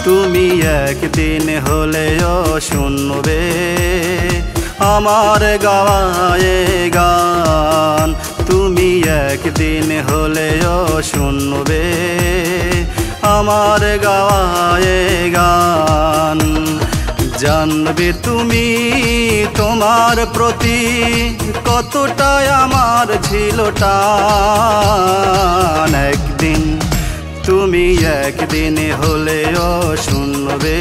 তুমি একদিন হলেও শুনবে আমার গাওয়ায়ে গান। তুমি একদিন হলেও শুনবে আমার গাওয়ায়ে গান। জানবে তুমি তোমার প্রতি কতটা আমার ছিল টান। একদিন তুমি একদিন হলেও শুনবে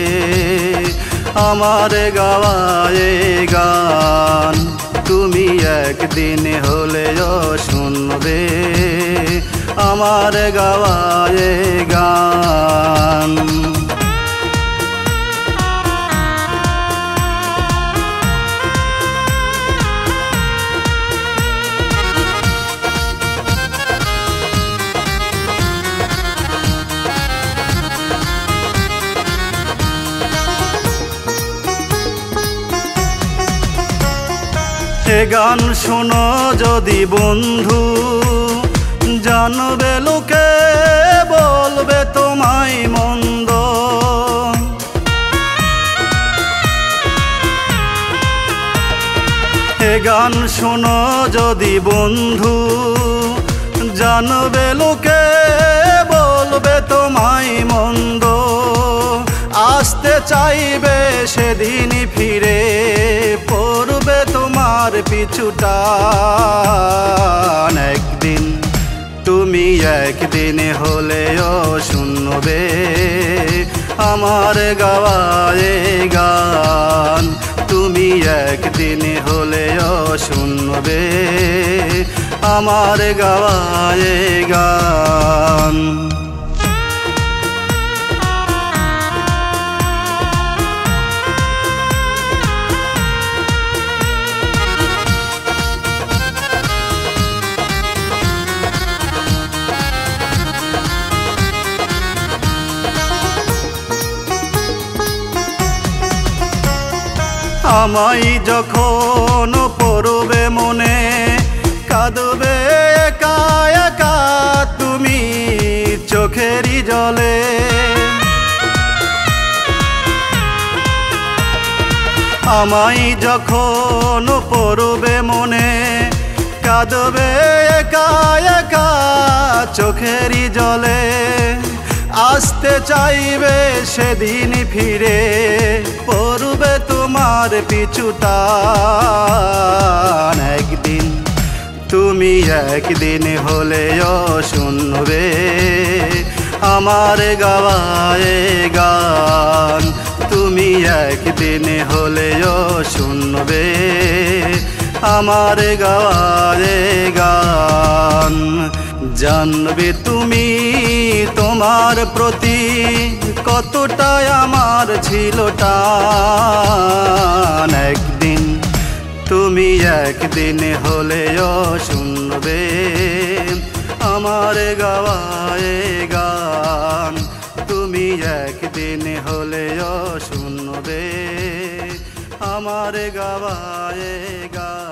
আমার গাওয়ায়ে গান। তুমি একদিন হলেও শুনবে আমার গাওয়ায়ে গান। এ গান শোনো যদি বন্ধু, জানবে লোকে বলবে তোমায় মন্দ। এ গান শোনো যদি বন্ধু, জানবে লোকে বলবে তোমায় মন্দ। আসতে চাইবে সেদিন ফিরে পড়বে তোমার পিছুটান। একদিন তুমি একদিন হলেও শুনবে আমার গাওয়ায়ে গান। তুমি একদিন হলেও শুনবে আমার গাওয়ায়ে গান। আমায় যখন পড়বে মনে কাঁদবে একা একা তুমি চোখেরই জলে। আমায় যখন পড়বে মনে কাঁদবে একা একা চোখেরই জলে। আসতে চাইবে সেদিন ফিরে পড়বে তোমার পিছুটান। একদিন তুমি একদিন হলেও শুনবে আমার গাওয়ায়ে গান। তুমি একদিন হলেও শুনবে আমার গাওয়ায়ে গান। জানবে তুমি তোমার প্রতি কতটা আমার ছিল টান। একদিন তুমি একদিন হলেও শুনবে আমার গাওয়ায়ে গান। তুমি একদিন হলেও শুনবে আমার গাওয়ায়ে গান।